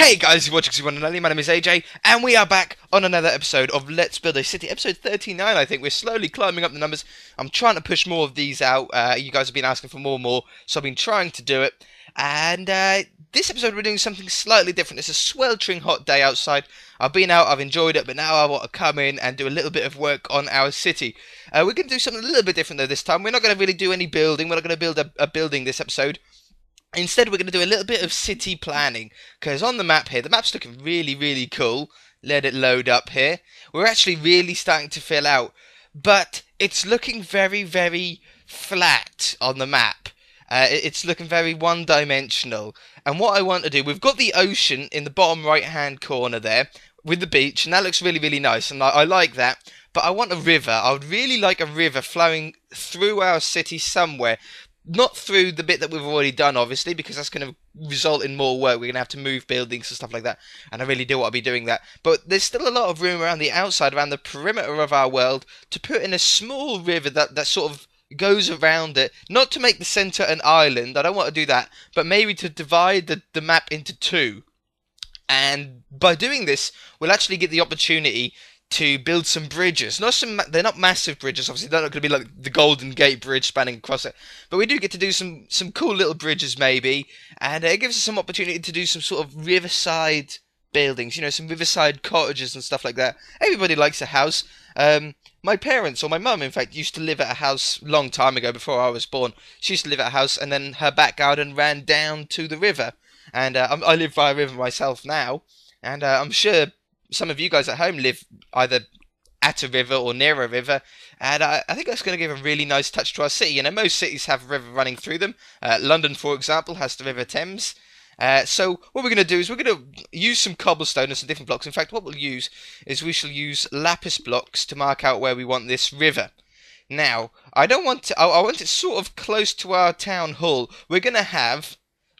Hey guys, you're watching One and Only. My name is AJ, and we are back on another episode of Let's Build a City, episode 39. I think we're slowly climbing up the numbers. I'm trying to push more of these out. You guys have been asking for more and more, so I've been trying to do it. And this episode we're doing something slightly different. It's a sweltering hot day outside. I've been out, I've enjoyed it, but now I want to come in and do a little bit of work on our city. We're going to do something a little bit different though this time. We're not going to really do any building. We're not going to build a building this episode. Instead, we're going to do a little bit of city planning, because on the map here, the map's looking really cool. Let it load up here. We're actually really starting to fill out, but it's looking very flat on the map. It's looking very one-dimensional. And what I want to do, we've got the ocean in the bottom right-hand corner there, with the beach, and that looks really nice, and I like that. But I want a river. I would really like a river flowing through our city somewhere. Not through the bit that we've already done, obviously, because that's going to result in more work. We're going to have to move buildings and stuff like that, and I really do want to be doing that. But there's still a lot of room around the outside, around the perimeter of our world, to put in a small river that sort of goes around it. Not to make the centre an island, I don't want to do that, but maybe to divide the map into two. And by doing this, we'll actually get the opportunity to build some bridges. They're not massive bridges, obviously. They're not going to be like the Golden Gate Bridge spanning across it. But we do get to do some cool little bridges, maybe. And it gives us some opportunity to do some sort of riverside buildings. You know, some riverside cottages and stuff like that. Everybody likes a house. My parents, or my mum, in fact, used to live at a house a long time ago, before I was born. She used to live at a house, and then her back garden ran down to the river. And I live by a river myself now. And I'm sure some of you guys at home live either at a river or near a river, and I think that's going to give a really nice touch to our city. You know, most cities have a river running through them. London, for example, has the River Thames. So what we're going to do is we're going to use some cobblestone and some different blocks. In fact, what we'll use is we shall use lapis blocks to mark out where we want this river. Now, I want it sort of close to our town hall. We're going to have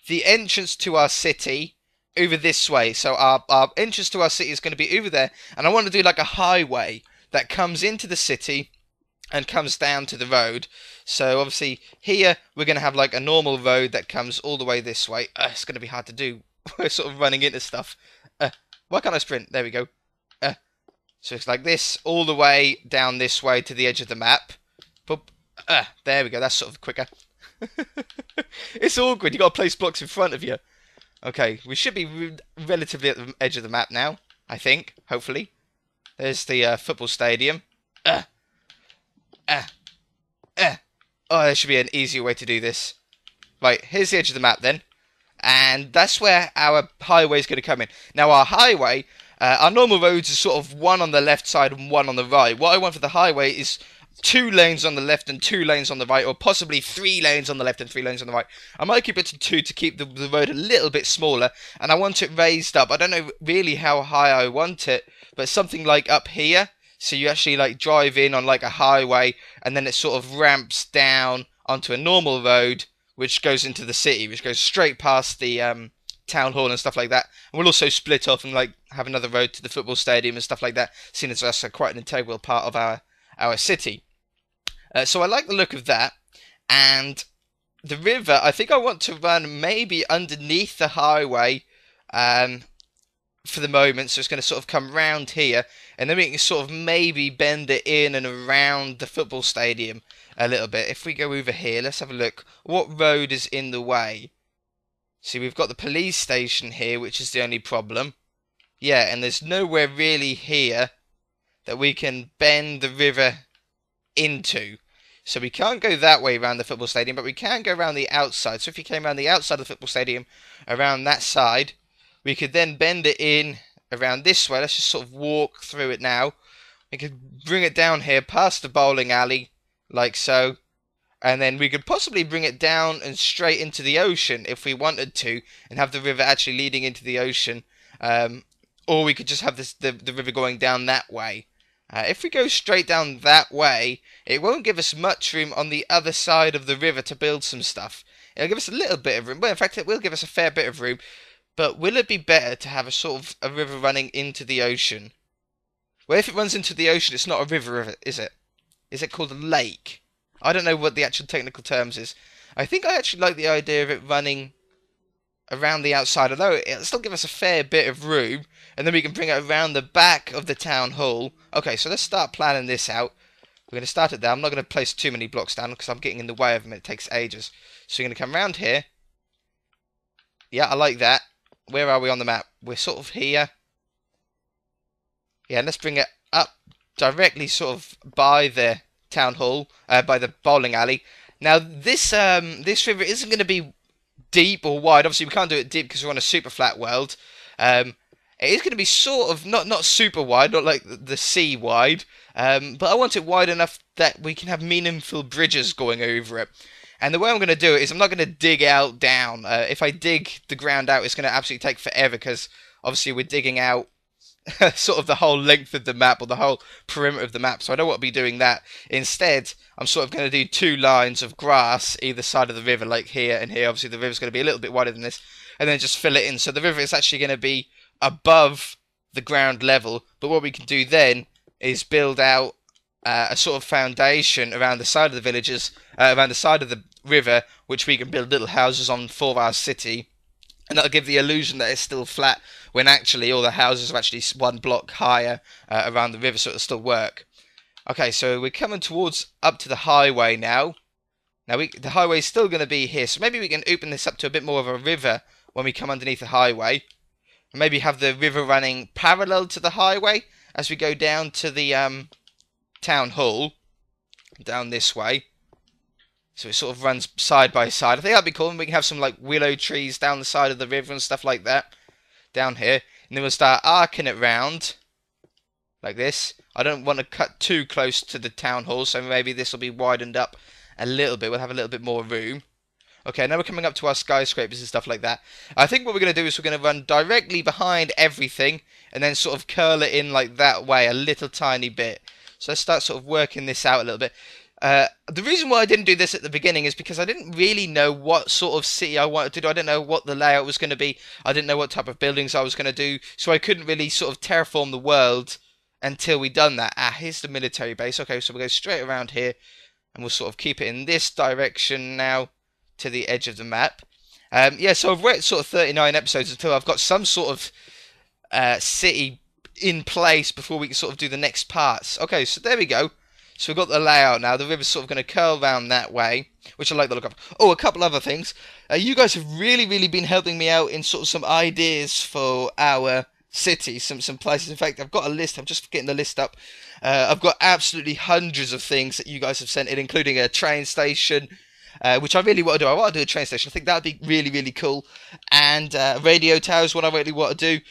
the entrance to our city over this way, so our entrance to our city is going to be over there, and I want to do like a highway that comes into the city and comes down to the road. So obviously here we're going to have like a normal road that comes all the way this way. It's going to be hard to do. We're sort of running into stuff. Why can't I sprint? There we go. So it's like this all the way down this way to the edge of the map. Boop. There we go. That's sort of quicker. It's awkward. You got to place blocks in front of you. Okay, we should be relatively at the edge of the map now, I think, hopefully. There's the football stadium. Oh, there should be an easier way to do this. Right, here's the edge of the map then. And that's where our highway is going to come in. Now, our highway, our normal roads are sort of one on the left side and one on the right. What I want for the highway is 2 lanes on the left and 2 lanes on the right, or possibly 3 lanes on the left and 3 lanes on the right. I might keep it to 2 to keep the road a little bit smaller, and I want it raised up. I don't know really how high I want it, but something like up here, so you actually like drive in on like a highway, and then it sort of ramps down onto a normal road, which goes into the city, which goes straight past the town hall and stuff like that. And we'll also split off and like have another road to the football stadium and stuff like that, seeing as that's quite an integral part of our city. So I like the look of that, and the river, I think I want to run maybe underneath the highway for the moment, so it's going to sort of come round here, and then we can sort of maybe bend it in and around the football stadium a little bit. If we go over here, let's have a look. What road is in the way? See, we've got the police station here, which is the only problem. Yeah, and there's nowhere really here that we can bend the river into. So we can't go that way around the football stadium, but we can go around the outside. So if you came around the outside of the football stadium, around that side, we could then bend it in around this way. Let's just sort of walk through it now. We could bring it down here past the bowling alley, like so. And then we could possibly bring it down and straight into the ocean if we wanted to, and have the river actually leading into the ocean. Or we could just have the river going down that way. If we go straight down that way, it won't give us much room on the other side of the river to build some stuff. It'll give us a little bit of room. Well, in fact, it will give us a fair bit of room. But will it be better to have a sort of a river running into the ocean? Well, if it runs into the ocean, it's not a river, is it? Is it called a lake? I don't know what the actual technical terms is. I think I actually like the idea of it running around the outside, although it'll still give us a fair bit of room, and then we can bring it around the back of the town hall. Okay, so let's start planning this out. We're going to start it there. I'm not going to place too many blocks down because I'm getting in the way of them. It takes ages. So we're going to come around here. Yeah, I like that. Where are we on the map? We're sort of here. Yeah, let's bring it up directly sort of by the town hall, by the bowling alley. Now, this river isn't going to be deep or wide. Obviously, we can't do it deep because we're on a super flat world. It is going to be sort of not super wide, not like the sea wide, but I want it wide enough that we can have meaningful bridges going over it. And the way I'm going to do it is I'm not going to dig out down. If I dig the ground out, it's going to absolutely take forever because obviously we're digging out sort of the whole length of the map or the whole perimeter of the map, so I don't want to be doing that. Instead, I'm sort of going to do 2 lines of grass either side of the river, like here and here. Obviously, the river's going to be a little bit wider than this, and then just fill it in. So the river is actually going to be above the ground level, but what we can do then is build out a sort of foundation around the side of the villages, around the side of the river, which we can build little houses on for our city. And that'll give the illusion that it's still flat, when actually all the houses are actually 1 block higher around the river, so it'll still work. Okay, so we're coming towards up to the highway now. Now, the highway is still going to be here, so maybe we can open this up to a bit more of a river when we come underneath the highway. And maybe have the river running parallel to the highway as we go down to the town hall, down this way. So it sort of runs side by side. I think that'd be cool, and we can have some like willow trees down the side of the river and stuff like that down here. And then we'll start arcing it round like this. I don't want to cut too close to the town hall, so maybe this will be widened up a little bit. We'll have a little bit more room. Okay, now we're coming up to our skyscrapers and stuff like that. I think what we're going to do is we're going to run directly behind everything and then sort of curl it in like that way, a little tiny bit. So let's start sort of working this out a little bit. The reason why I didn't do this at the beginning is because I didn't really know what sort of city I wanted to do. I didn't know what the layout was going to be. I didn't know what type of buildings I was going to do. So I couldn't really sort of terraform the world until we done that. Here's the military base. Okay, so we'll go straight around here and we'll sort of keep it in this direction now to the edge of the map. Yeah, so I've worked sort of 39 episodes until I've got some sort of city in place before we can sort of do the next parts. Okay, so there we go. So we've got the layout now. The river's sort of going to curl around that way, which I like the look of. Oh, a couple other things. You guys have really been helping me out in sort of some ideas for our city, some places. In fact, I've got a list. I'm just getting the list up. I've got absolutely hundreds of things that you guys have sent in, including a train station, which I really want to do. I want to do a train station. I think that'd be really cool. And radio towers, what I really want to do.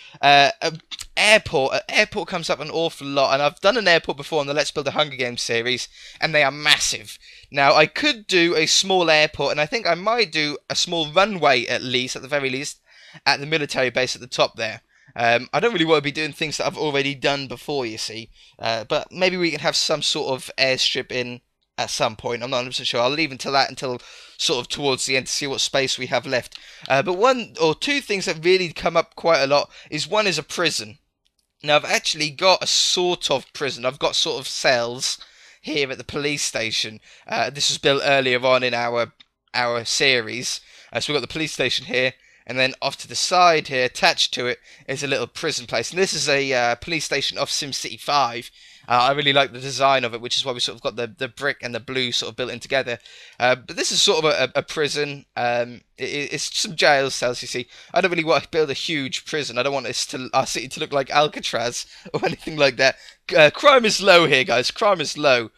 Airport. Airport comes up an awful lot, and I've done an airport before on the Let's Build a Hunger Games series, and they are massive. Now, I could do a small airport, and I think I might do a small runway at least, at the very least, at the military base at the top there. I don't really want to be doing things that I've already done before, you see. But maybe we can have some sort of airstrip in at some point. I'm not 100% sure. I'll leave until sort of towards the end to see what space we have left. But 1 or 2 things that really come up quite a lot is one is a prison. Now, I've actually got a sort of prison. I've got sort of cells here at the police station. This was built earlier on in our series. So we've got the police station here, and then off to the side here, attached to it, is a little prison place. And this is a police station off SimCity 5. I really like the design of it, which is why we sort of got the brick and the blue sort of built in together. But this is sort of a prison. It's some jail cells, you see. I don't really want to build a huge prison. I don't want our city to look like Alcatraz or anything like that. Crime is low here, guys. Crime is low.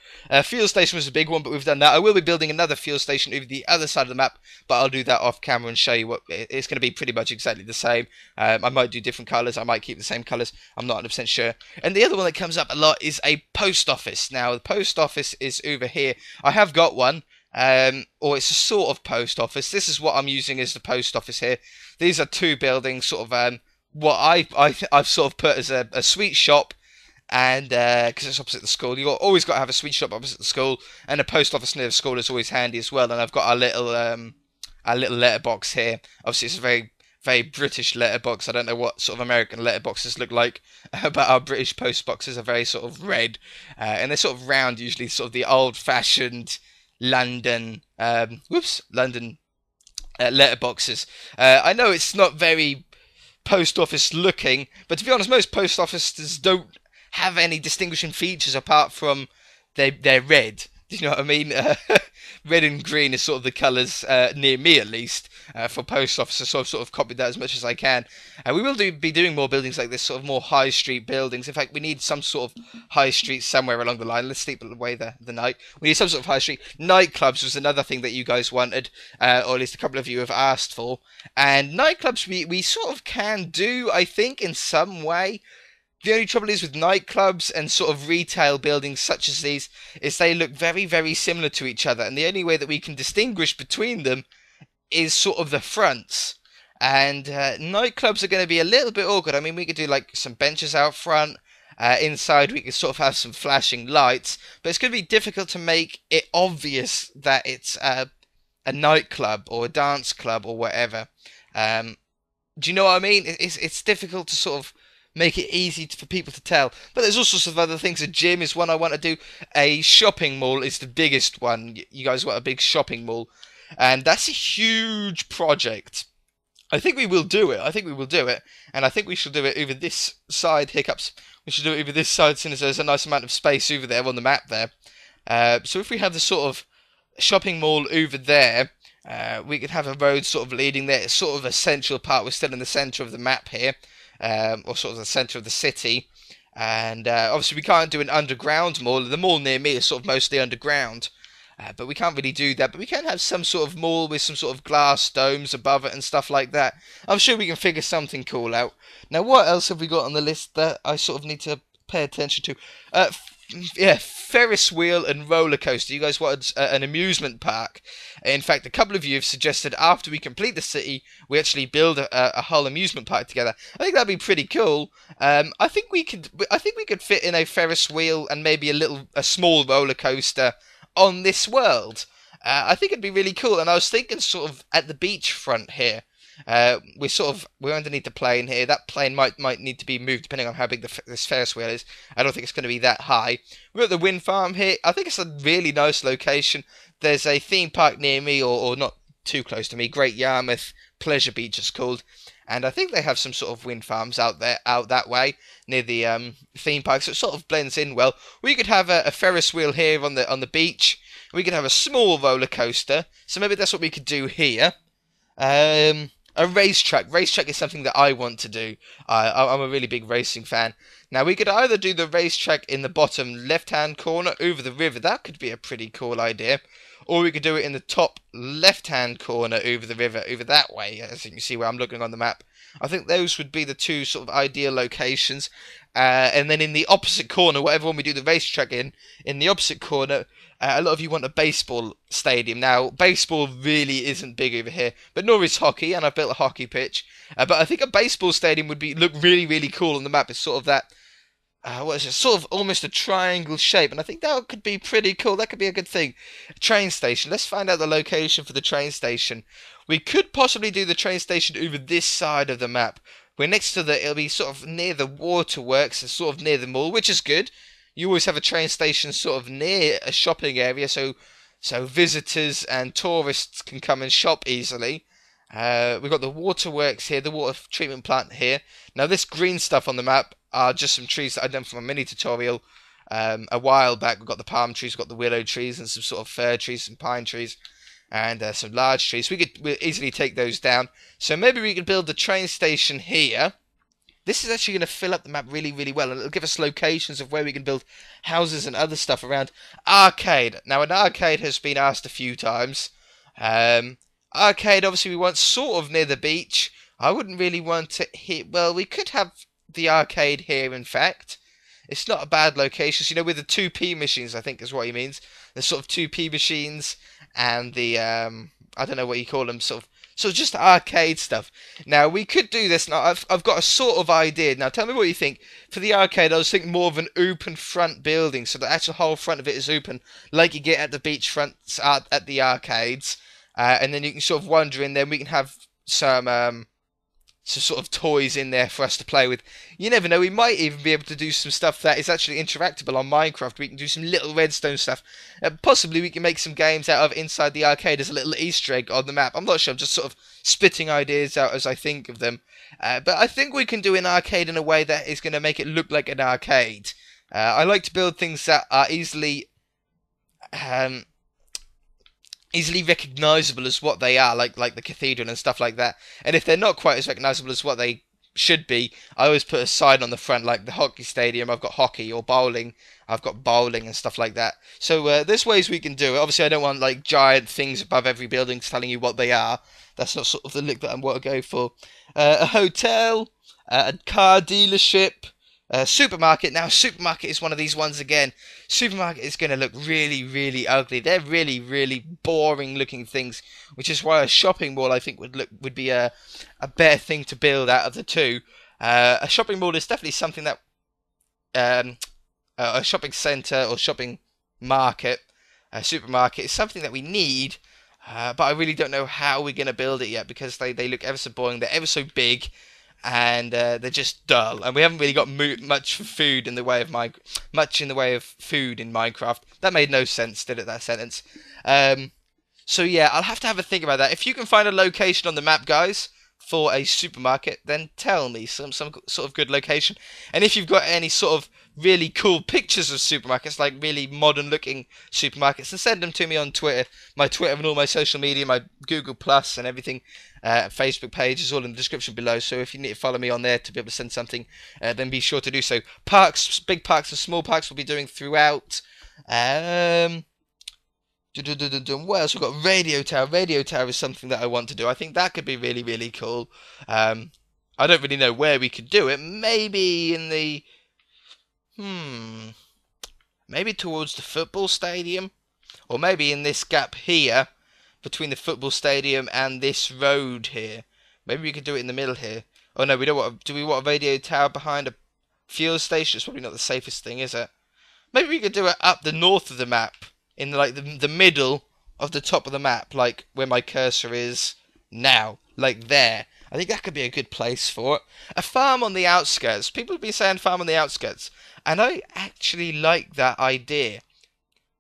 Fuel station was a big one, but we've done that. I will be building another fuel station over the other side of the map, but I'll do that off camera and show you what it's going to be. Pretty much exactly the same. I might do different colours. I might keep the same colours. I'm not 100% sure. And the other one that comes up a lot is a post office. Now, the post office is over here. I have got one. Or it's a sort of post office. This is what I'm using as the post office here. These are 2 buildings, sort of what I've sort of put as a sweet shop, and because it's opposite the school. You've always got to have a sweet shop opposite the school, and a post office near the school is always handy as well. And I've got our little letterbox here. Obviously, it's a very British letterbox. I don't know what sort of American letterboxes look like, but our British post boxes are very sort of red, and they're sort of round, usually sort of the old-fashioned London letterboxes. I know it's not very post office looking, but to be honest, most post offices don't have any distinguishing features apart from they're red. Do you know what I mean? Red and green is sort of the colours near me, at least, for post offices. So I've sort of copied that as much as I can. We will be doing more buildings like this, sort of more high street buildings. In fact, we need some sort of high street somewhere along the line. Let's sleep away the night. We need some sort of high street. Nightclubs was another thing that you guys wanted, or at least a couple of you have asked for. And nightclubs we sort of can do, I think, in some way. The only trouble is with nightclubs and sort of retail buildings such as these is they look very, very similar to each other, and the only way that we can distinguish between them is sort of the fronts. And nightclubs are going to be a little bit awkward. I mean, we could do like some benches out front. Inside, we could sort of have some flashing lights, but it's going to be difficult to make it obvious that it's a nightclub or a dance club or whatever. Do you know what I mean? It's difficult to sort of make it easy for people to tell. But there's all sorts of other things. A gym is one I want to do. A shopping mall is the biggest one. You guys want a big shopping mall. And that's a huge project. I think we will do it. And I think we should do it over this side, hiccups. We should do it over this side since there's a nice amount of space over there on the map there. So if we have the sort of shopping mall over there, we could have a road sort of leading there. It's sort of a central part. We're still in the centre of the map here. Or sort of the centre of the city, and obviously we can't do an underground mall. The mall near me is sort of mostly underground, but we can't really do that. But we can have some sort of mall with some sort of glass domes above it and stuff like that. I'm sure we can figure something cool out. Now, what else have we got on the list that I sort of need to pay attention to? Yeah, Ferris wheel and roller coaster. You guys wanted an amusement park. In fact, a couple of you have suggested after we complete the city, we actually build a whole amusement park together. I think that'd be pretty cool. I think we could fit in a Ferris wheel and maybe a small roller coaster on this world. I think it'd be really cool. And I was thinking sort of at the beachfront here. We're underneath the plane here. That plane might need to be moved depending on how big this Ferris wheel is. I don't think it's going to be that high. We're at the wind farm here. I think it's a really nice location. There's a theme park near me, or not too close to me. Great Yarmouth Pleasure Beach it's called, and I think they have some sort of wind farms out that way near the theme park. So it sort of blends in well. We could have a Ferris wheel here on the beach. We could have a small roller coaster. So maybe that's what we could do here. A racetrack. Racetrack is something that I want to do. I'm a really big racing fan. Now, we could either do the racetrack in the bottom left-hand corner over the river. That could be a pretty cool idea. Or we could do it in the top left-hand corner over the river, over that way, as you can see where I'm looking on the map. I think those would be the two sort of ideal locations. And then in the opposite corner, whatever one we do the racetrack in the opposite corner, a lot of you want a baseball stadium. Now, baseball really isn't big over here, but nor is hockey, and I've built a hockey pitch. But I think a baseball stadium would look really, really cool on the map. It's sort of that, what is it? Sort of almost a triangle shape, and I think that could be pretty cool. That could be a good thing. Train station. Let's find out the location for the train station. We could possibly do the train station over this side of the map. We're next to it'll be sort of near the waterworks and sort of near the mall, which is good. You always have a train station sort of near a shopping area, so visitors and tourists can come and shop easily. We've got the waterworks here, the water treatment plant here. Now, this green stuff on the map are just some trees that I've done for my mini tutorial a while back. We've got the palm trees, we've got the willow trees, and some sort of fir trees, some pine trees, and some large trees. We'll easily take those down. So maybe we could build the train station here. This is actually going to fill up the map really, really well, and it'll give us locations of where we can build houses and other stuff around. Arcade. Now, an arcade has been asked a few times. Arcade, obviously, we want sort of near the beach. I wouldn't really want it here. Well, we could have the arcade here, in fact. It's not a bad location. So, you know, with the 2p machines, I think is what he means. The sort of 2p machines and the, I don't know what you call them, sort of just arcade stuff. Now, we could do this. Now, I've got a sort of idea. Now, tell me what you think. For the arcade, I was thinking more of an open front building. So the actual whole front of it is open, like you get at the beachfronts at the arcades. And then you can sort of wander in there. We can have some some sort of toys in there for us to play with. You never know, we might even be able to do some stuff that is actually interactable on Minecraft. We can do some little redstone stuff. Possibly we can make some games out of inside the arcade as a little Easter egg on the map. I'm not sure, I'm just sort of spitting ideas out as I think of them. But I think we can do an arcade in a way that is going to make it look like an arcade. I like to build things that are easily recognisable as what they are, like the cathedral and stuff like that. And if they're not quite as recognisable as what they should be, I always put a sign on the front, like the hockey stadium, I've got hockey, or bowling, I've got bowling and stuff like that. So there's ways we can do it. Obviously I don't want like giant things above every building telling you what they are. That's not sort of the look that I want to go for. A hotel, a car dealership, supermarket. Now, supermarket is one of these ones again. Supermarket is going to look really, really ugly. They're really, really boring looking things, which is why a shopping mall I think would be a better thing to build out of the two. A shopping mall is definitely something that a shopping centre or shopping market, a supermarket is something that we need. But I really don't know how we're going to build it yet, because they look ever so boring. They're ever so big. And they're just dull, and we haven't really got much food in the way of food in Minecraft. That made no sense, did it? That sentence. So yeah, I'll have to have a think about that. If you can find a location on the map, guys, for a supermarket, then tell me some sort of good location. And if you've got any sort of really cool pictures of supermarkets, like really modern looking supermarkets, then send them to me on Twitter. My Twitter and all my social media, my Google Plus and everything, Facebook page is all in the description below. So if you need to follow me on there to be able to send something, then be sure to do so. Parks, big parks and small parks we'll be doing throughout. What else? We've got radio tower. Radio tower is something that I want to do. I think that could be really, really cool. I don't really know where we could do it. Maybe in the... Maybe towards the football stadium? Or maybe in this gap here, between the football stadium and this road here. Maybe we could do it in the middle here. Oh no, we don't want... Do we want a radio tower behind a fuel station? It's probably not the safest thing, is it? Maybe we could do it up the north of the map. In like the middle of the top of the map, like where my cursor is now, like there. I think that could be a good place for it. A farm on the outskirts. People have been saying farm on the outskirts, and I actually like that idea.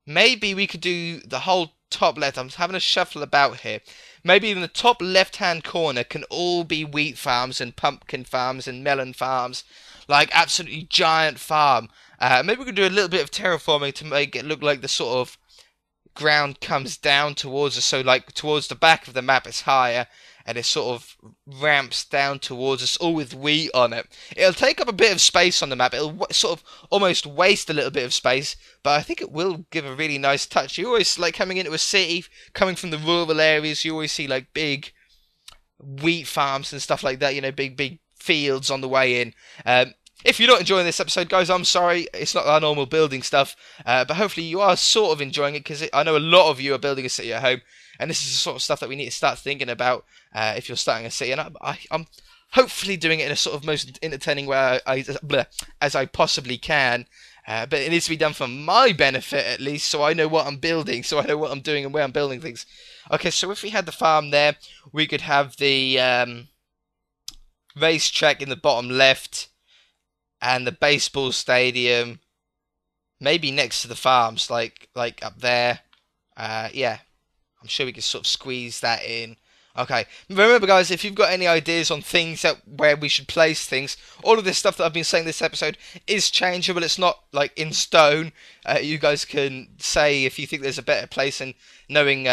Maybe we could do the whole top left. I'm having a shuffle about here. Maybe in the top left-hand corner can all be wheat farms and pumpkin farms and melon farms, like absolutely giant farm. Maybe we could do a little bit of terraforming to make it look like the sort of ground comes down towards us, so like towards the back of the map it's higher and it sort of ramps down towards us, all with wheat on it. It'll take up a bit of space on the map. It'll sort of almost waste a little bit of space, but I think it will give a really nice touch. You always, like, coming into a city, coming from the rural areas, you always see like big wheat farms and stuff like that, you know, big fields on the way in. If you're not enjoying this episode, guys, I'm sorry. It's not our normal building stuff. But hopefully you are sort of enjoying it, because I know a lot of you are building a city at home. And this is the sort of stuff that we need to start thinking about if you're starting a city. And I'm hopefully doing it in a sort of most entertaining way as I possibly can. But it needs to be done for my benefit, at least, so I know what I'm building, so I know what I'm doing and where I'm building things. Okay, so if we had the farm there, we could have the racetrack in the bottom left. And the baseball stadium, maybe next to the farms, like up there. Yeah, I'm sure we can sort of squeeze that in. Okay, remember, guys, if you've got any ideas on things where we should place things, all of this stuff that I've been saying this episode is changeable. It's not like in stone. You guys can say if you think there's a better place, and knowing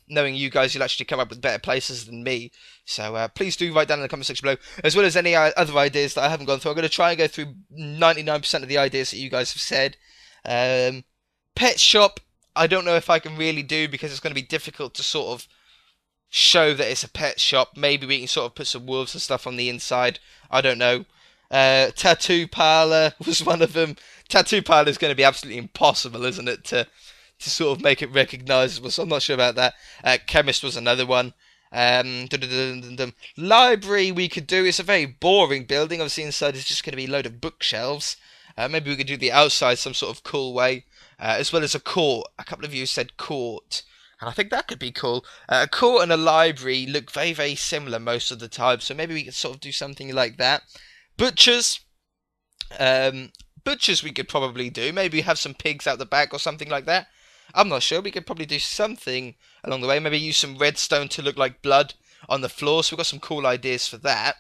you guys, you'll actually come up with better places than me. So please do write down in the comment section below, as well as any other ideas that I haven't gone through. I'm going to try and go through 99% of the ideas that you guys have said. Petshop, I don't know if I can really do, because it's going to be difficult to sort of show that it's a pet shop. Maybe we can sort of put some wolves and stuff on the inside. I don't know. Tattoo parlor was one of them. Tattoo parlor is going to be absolutely impossible, isn't it, to sort of make it recognisable, so I'm not sure about that. Chemist was another one. Library we could do. It's a very boring building. Obviously inside is just going to be a load of bookshelves. Maybe we could do the outside some sort of cool way, as well as a court. A couple of you said court. And I think that could be cool. A court and a library look very, very similar most of the time, so maybe we could sort of do something like that. Butchers, um, butchers we could probably do. Maybe have some pigs out the back or something like that. I'm not sure. We could probably do something along the way. Maybe use some redstone to look like blood on the floor. So we've got some cool ideas for that.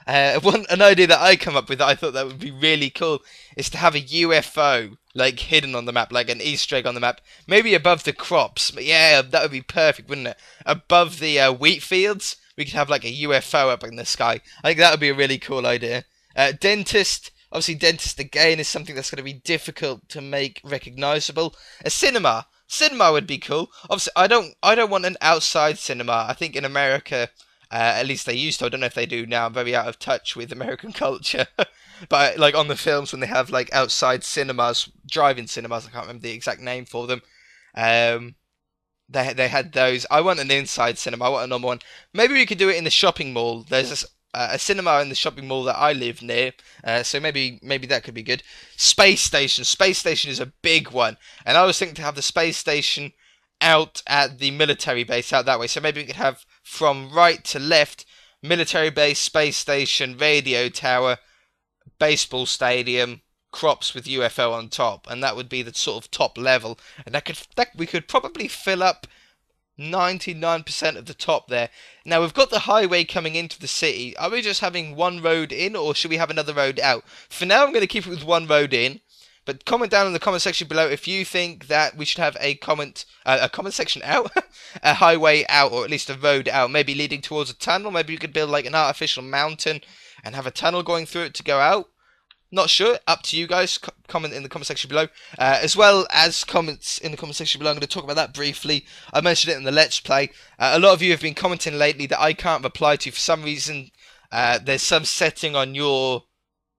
An idea that I come up with that I thought that would be really cool is to have a UFO like hidden on the map, like an Easter egg on the map, maybe above the crops. But yeah, that would be perfect, wouldn't it? Above the wheat fields, we could have like a UFO up in the sky. I think that would be a really cool idea. Dentist. Obviously, dentist again is something that's going to be difficult to make recognisable. A cinema. Cinema would be cool. Obviously, I don't want an outside cinema. I think in America, at least they used to. I don't know if they do now. I'm very out of touch with American culture. But like on the films when they have like outside cinemas, drive-in cinemas, I can't remember the exact name for them. They had those. I want an inside cinema. I want a normal one. Maybe we could do it in the shopping mall. There's a cinema in the shopping mall that I live near, so maybe that could be good. Space station. Space station is a big one, and I was thinking to have the space station out at the military base out that way. So maybe we could have from right to left: military base, space station, radio tower, baseball stadium, crops with UFO on top, and that would be the sort of top level. And we could probably fill up 99% of the top there. Now we've got the highway coming into the city. Are we just having one road in, or should we have another road out? For now, I'm going to keep it with one road in. But comment down in the comment section below if you think that we should have a comment section out, a highway out, or at least a road out, maybe leading towards a tunnel. Maybe you could build like an artificial mountain and have a tunnel going through it to go out. Not sure. Up to you guys. Comment in the comment section below. As well as comments in the comment section below. I'm going to talk about that briefly. I mentioned it in the Let's Play. A lot of you have been commenting lately that I can't reply to. For some reason, there's some setting on your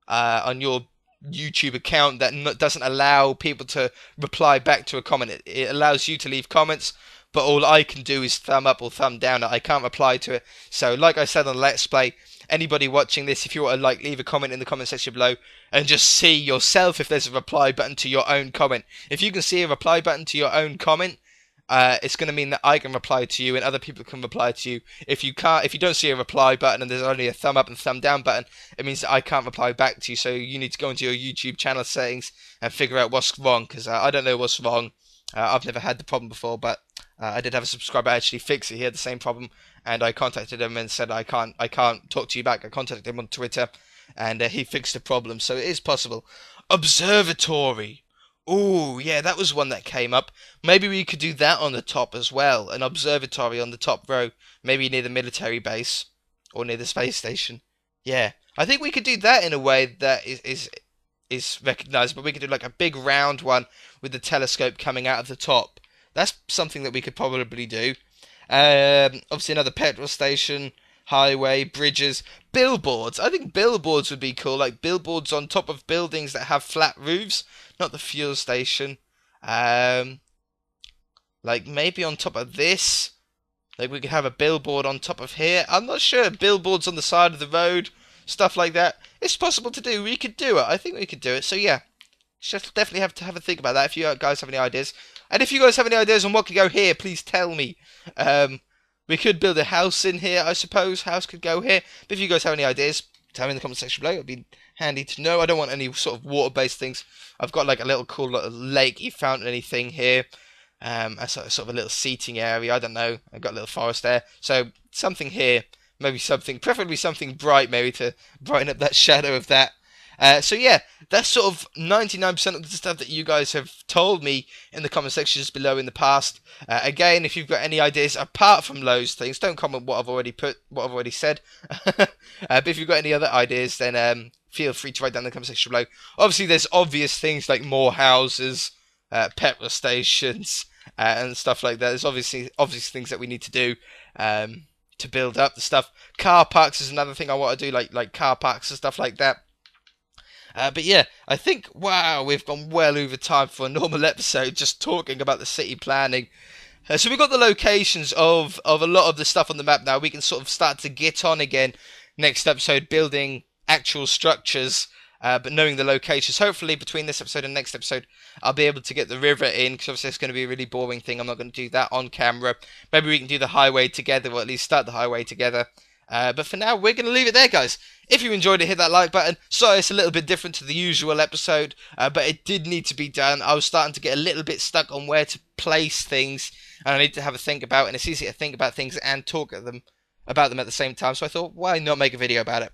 YouTube account that doesn't allow people to reply back to a comment. It allows you to leave comments, but all I can do is thumb up or thumb down. I can't reply to it. So like I said on the Let's Play, anybody watching this, if you want to like leave a comment in the comment section below and just see yourself if there's a reply button to your own comment. If you can see a reply button to your own comment, it's going to mean that I can reply to you and other people can reply to you. If you don't see a reply button and there's only a thumb up and thumb down button, it means that I can't reply back to you. So you need to go into your YouTube channel settings and figure out what's wrong, because I don't know what's wrong. I've never had the problem before, but I did have a subscriber actually fix it. He had the same problem, and I contacted him and said I can't talk to you back. I contacted him on Twitter, and he fixed the problem, so it is possible. Observatory. Oh, yeah, that was one that came up. Maybe we could do that on the top as well. An observatory on the top row. Maybe near the military base. Or near the space station. Yeah. I think we could do that in a way that is recognisable. We could do like a big round one with the telescope coming out of the top. That's something that we could probably do. Obviously another petrol station, highway, bridges, billboards. I think billboards would be cool, like billboards on top of buildings that have flat roofs, not the fuel station. Like maybe on top of this, like we could have a billboard on top of here. I'm not sure. Billboards on the side of the road, stuff like that. It's possible to do. We could do it. I think we could do it. So yeah, just definitely have to have a think about that if you guys have any ideas. And if you guys have any ideas on what could go here, please tell me. We could build a house in here, I suppose. House could go here. But if you guys have any ideas, tell me in the comment section below. It'd be handy to know. I don't want any sort of water-based things. I've got like a little cool little lake, fountain-y thing here. A sort of a little seating area. I don't know. I've got a little forest there. So something here. Maybe something, preferably something bright, maybe to brighten up that shadow of that. So yeah, that's sort of 99% of the stuff that you guys have told me in the comment sections below in the past. Again, if you've got any ideas apart from those things, don't comment what I've already said. But if you've got any other ideas, then feel free to write down in the comment section below. Obviously, there's obvious things like more houses, petrol stations, and stuff like that. There's obviously obvious things that we need to do to build up the stuff. Car parks is another thing I want to do, like car parks and stuff like that. But yeah, I think, wow, we've gone well over time for a normal episode just talking about the city planning. So we've got the locations of a lot of the stuff on the map now. We can sort of start to get on again next episode, building actual structures but knowing the locations, hopefully between this episode and next episode, I'll be able to get the river in, because obviously it's going to be a really boring thing. I'm not going to do that on camera. Maybe we can do the highway together, or at least start the highway together. But for now, we're going to leave it there, guys. If you enjoyed it, hit that like button. Sorry, it's a little bit different to the usual episode, but it did need to be done. I was starting to get a little bit stuck on where to place things, and I need to have a think about it, and it's easy to think about things and talk about them at the same time, so I thought, why not make a video about it?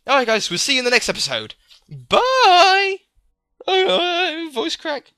Alright guys, we'll see you in the next episode. Bye! Voice crack.